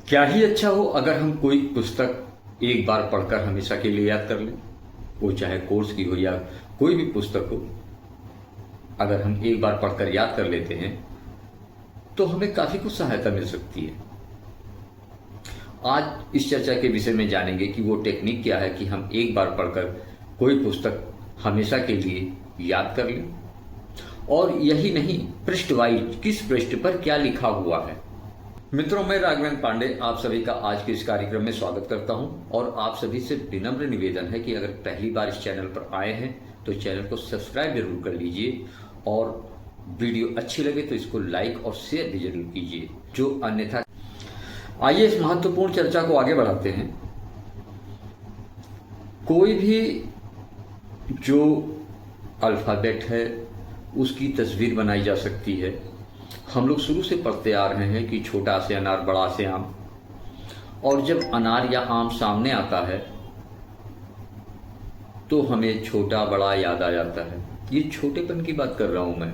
क्या ही अच्छा हो अगर हम कोई पुस्तक एक बार पढ़कर हमेशा के लिए याद कर लें। वो चाहे कोर्स की हो या कोई भी पुस्तक हो, अगर हम एक बार पढ़कर याद कर लेते हैं तो हमें काफी कुछ सहायता मिल सकती है। आज इस चर्चा के विषय में जानेंगे कि वो टेक्निक क्या है कि हम एक बार पढ़कर कोई पुस्तक हमेशा के लिए याद कर लें। और यही नहीं, पृष्ठ वाइज किस पृष्ठ पर क्या लिखा हुआ है। मित्रों, मैं राघवेंद्र पांडे आप सभी का आज के इस कार्यक्रम में स्वागत करता हूं और आप सभी से विनम्र निवेदन है कि अगर पहली बार इस चैनल पर आए हैं तो चैनल को सब्सक्राइब जरूर कर लीजिए और वीडियो अच्छी लगे तो इसको लाइक और शेयर भी जरूर कीजिए, जो अन्यथा। आइए इस महत्वपूर्ण चर्चा को आगे बढ़ाते हैं। कोई भी जो अल्फाबेट है उसकी तस्वीर बनाई जा सकती है। हम लोग शुरू से पढ़ते आ रहे हैं कि छोटा से अनार बड़ा से आम, और जब अनार या आम सामने आता है तो हमें छोटा बड़ा याद आ जाता है। ये छोटेपन की बात कर रहा हूं मैं।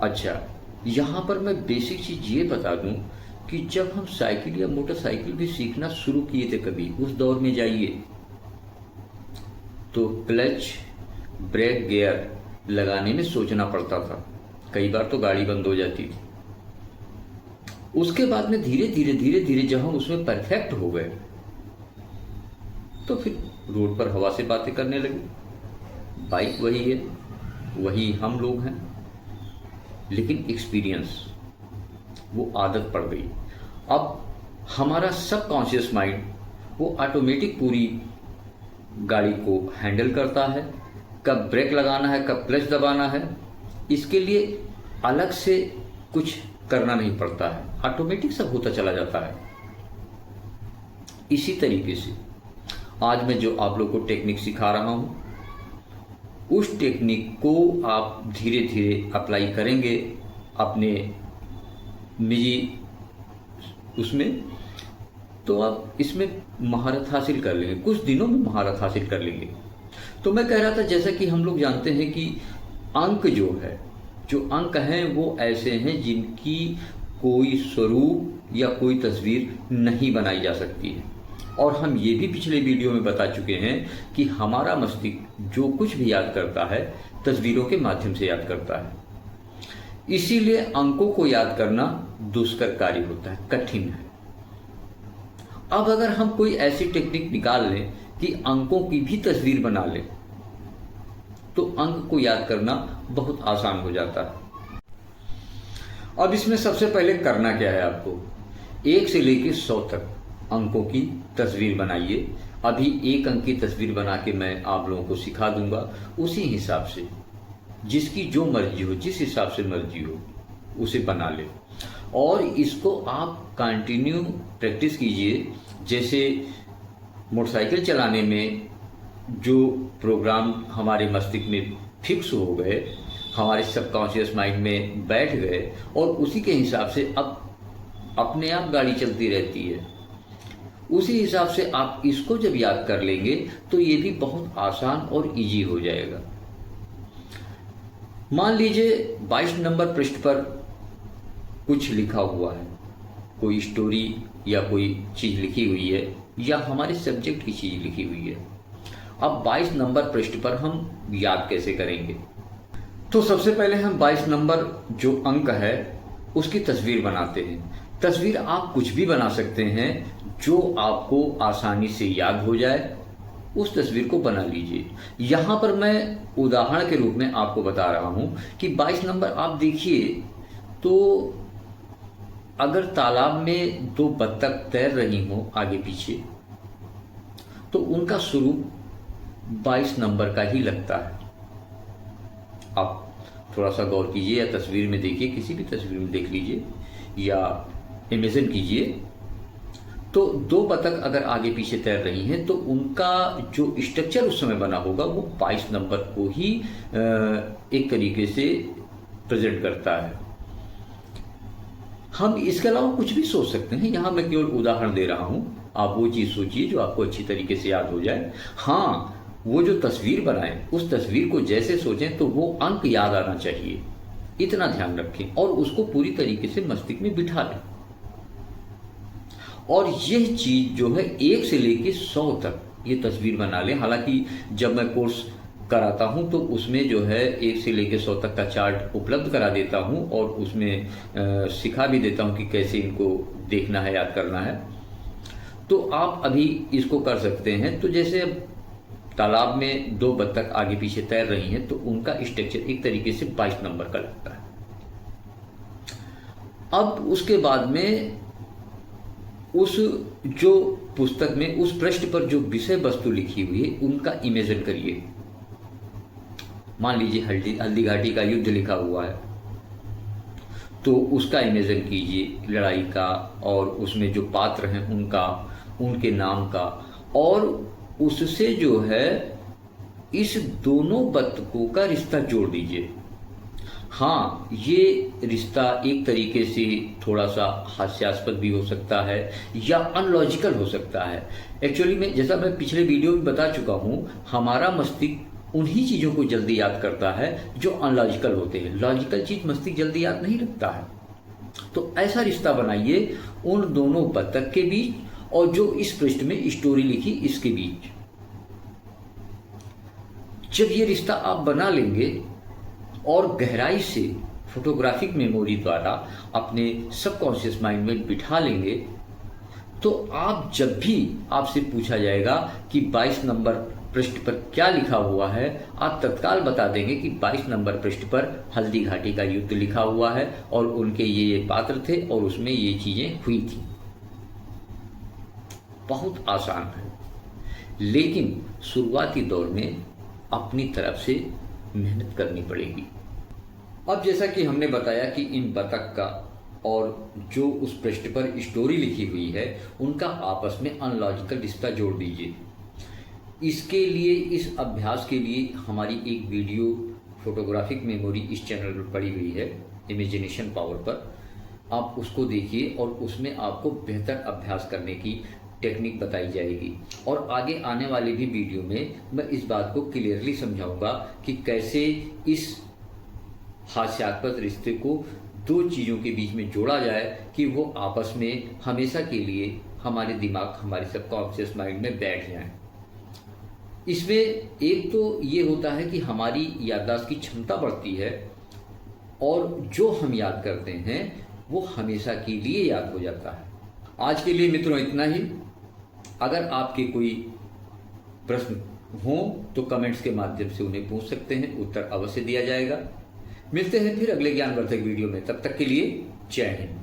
अच्छा, यहां पर मैं बेसिक चीज ये बता दूं कि जब हम साइकिल या मोटरसाइकिल भी सीखना शुरू किए थे, कभी उस दौर में जाइए तो क्लच, ब्रेक, गियर लगाने में सोचना पड़ता था। कई बार तो गाड़ी बंद हो जाती थी। उसके बाद में धीरे धीरे धीरे धीरे जब हम उसमें परफेक्ट हो गए तो फिर रोड पर हवा से बातें करने लगे। बाइक वही है, वही हम लोग हैं, लेकिन एक्सपीरियंस, वो आदत पड़ गई। अब हमारा सबकॉन्शियस माइंड वो ऑटोमेटिक पूरी गाड़ी को हैंडल करता है। कब ब्रेक लगाना है, कब क्लच दबाना है, इसके लिए अलग से कुछ करना नहीं पड़ता है, ऑटोमेटिक सब होता चला जाता है। इसी तरीके से आज मैं जो आप लोग को टेक्निक सिखा रहा हूं, उस टेक्निक को आप धीरे धीरे अप्लाई करेंगे अपने निजी उसमें, तो आप इसमें महारत हासिल कर लेंगे, कुछ दिनों में महारत हासिल कर लेंगे। तो मैं कह रहा था, जैसा कि हम लोग जानते हैं कि अंक जो अंक हैं वो ऐसे हैं जिनकी कोई स्वरूप या कोई तस्वीर नहीं बनाई जा सकती है। और हम ये भी पिछले वीडियो में बता चुके हैं कि हमारा मस्तिष्क जो कुछ भी याद करता है तस्वीरों के माध्यम से याद करता है। इसीलिए अंकों को याद करना दुष्कर कार्य होता है, कठिन है। अब अगर हम कोई ऐसी टेक्निक निकाल लें कि अंकों की भी तस्वीर बना लें तो अंक को याद करना बहुत आसान हो जाता है। अब इसमें सबसे पहले करना क्या है, आपको 1 से लेकर 100 तक अंकों की तस्वीर बनाइए। अभी 1 अंक की तस्वीर बना के मैं आप लोगों को सिखा दूंगा। उसी हिसाब से जिसकी जो मर्जी हो, जिस हिसाब से मर्जी हो, उसे बना ले और इसको आप कंटिन्यू प्रैक्टिस कीजिए। जैसे मोटरसाइकिल चलाने में जो प्रोग्राम हमारे मस्तिष्क में फिक्स हो गए, हमारे सबकॉन्शियस माइंड में बैठ गए, और उसी के हिसाब से अब अपने आप गाड़ी चलती रहती है। उसी हिसाब से आप इसको जब याद कर लेंगे तो ये भी बहुत आसान और इजी हो जाएगा। मान लीजिए 22 नंबर पृष्ठ पर कुछ लिखा हुआ है, कोई स्टोरी या कोई चीज लिखी हुई है या हमारे सब्जेक्ट की चीज लिखी हुई है। अब 22 नंबर पृष्ठ पर हम याद कैसे करेंगे? तो सबसे पहले हम 22 नंबर जो अंक है उसकी तस्वीर बनाते हैं। तस्वीर आप कुछ भी बना सकते हैं जो आपको आसानी से याद हो जाए, उस तस्वीर को बना लीजिए। यहां पर मैं उदाहरण के रूप में आपको बता रहा हूं कि 22 नंबर आप देखिए तो अगर तालाब में 2 बत्तख तैर रही हो आगे पीछे तो उनका स्वरूप 22 नंबर का ही लगता है। आप थोड़ा सा गौर कीजिए या तस्वीर में देखिए, किसी भी तस्वीर में देख लीजिए या इमेजिन कीजिए, तो 2 बत्तख अगर आगे पीछे तैर रही हैं तो उनका जो स्ट्रक्चर उस समय बना होगा वो 22 नंबर को ही एक तरीके से प्रेजेंट करता है। हम इसके अलावा कुछ भी सोच सकते हैं, यहां मैं केवल उदाहरण दे रहा हूं। आप वो चीज सोचिए जो आपको अच्छी तरीके से याद हो जाए। हाँ, वो जो तस्वीर बनाए उस तस्वीर को जैसे सोचें तो वो अंक याद आना चाहिए, इतना ध्यान रखें और उसको पूरी तरीके से मस्तिष्क में बिठा लें। और यह चीज़ जो है 1 से लेके 100 तक ये तस्वीर बना लें। हालांकि जब मैं कोर्स कराता हूं तो उसमें जो है 1 से लेके 100 तक का चार्ट उपलब्ध करा देता हूं और उसमें सिखा भी देता हूं कि कैसे इनको देखना है, याद करना है। तो आप अभी इसको कर सकते हैं। तो जैसे अब तालाब में 2 बत्तख आगे पीछे तैर रही हैं तो उनका स्ट्रक्चर एक तरीके से 22 नंबर का लगता है। अब उसके बाद में उस जो पुस्तक में उस पृष्ठ पर जो विषय वस्तु लिखी हुई है उनका इमेजिन करिए। मान लीजिए हल्दी घाटी का युद्ध लिखा हुआ है तो उसका इमेजिन कीजिए, लड़ाई का, और उसमें जो पात्र हैं उनका, उनके नाम का, और उससे जो है इस दोनों बत्तखों का रिश्ता जोड़ दीजिए। हाँ, ये रिश्ता एक तरीके से थोड़ा सा हास्यास्पद भी हो सकता है या अनलॉजिकल हो सकता है। एक्चुअली में जैसा मैं पिछले वीडियो में बता चुका हूँ, हमारा मस्तिष्क उन्हीं चीज़ों को जल्दी याद करता है जो अनलॉजिकल होते हैं। लॉजिकल चीज़ मस्तिष्क जल्दी याद नहीं रखता है। तो ऐसा रिश्ता बनाइए उन दोनों बत्तख के बीच और जो इस पृष्ठ में स्टोरी लिखी इसके बीच। जब ये रिश्ता आप बना लेंगे और गहराई से फोटोग्राफिक मेमोरी द्वारा अपने सबकॉन्शियस माइंड में बिठा लेंगे तो आप जब भी आपसे पूछा जाएगा कि 22 नंबर पृष्ठ पर क्या लिखा हुआ है, आप तत्काल बता देंगे कि 22 नंबर पृष्ठ पर हल्दी घाटी का युद्ध लिखा हुआ है और उनके ये पात्र थे और उसमें ये चीजें हुई थी। बहुत आसान है, लेकिन शुरुआती दौर में अपनी तरफ से मेहनत करनी पड़ेगी। अब जैसा कि हमने बताया कि इन बतख का और जो उस पृष्ठ पर स्टोरी लिखी हुई है उनका आपस में अनलॉजिकल रिश्ता जोड़ दीजिए। इसके लिए, इस अभ्यास के लिए हमारी एक वीडियो फोटोग्राफिक मेमोरी इस चैनल पर पड़ी हुई है, इमेजिनेशन पावर पर। आप उसको देखिए और उसमें आपको बेहतर अभ्यास करने की टेक्निक बताई जाएगी। और आगे आने वाले भी वीडियो में मैं इस बात को क्लियरली समझाऊंगा कि कैसे इस हास्यास्पद रिश्ते को 2 चीज़ों के बीच में जोड़ा जाए कि वो आपस में हमेशा के लिए हमारे दिमाग, हमारे सबकॉन्शियस माइंड में बैठ जाएं। इसमें एक तो ये होता है कि हमारी याददाश्त की क्षमता बढ़ती है और जो हम याद करते हैं वो हमेशा के लिए याद हो जाता है। आज के लिए मित्रों इतना ही। अगर आपके कोई प्रश्न हो तो कमेंट्स के माध्यम से उन्हें पूछ सकते हैं, उत्तर अवश्य दिया जाएगा। मिलते हैं फिर अगले ज्ञानवर्धक वीडियो में, तब तक के लिए जय हिंद।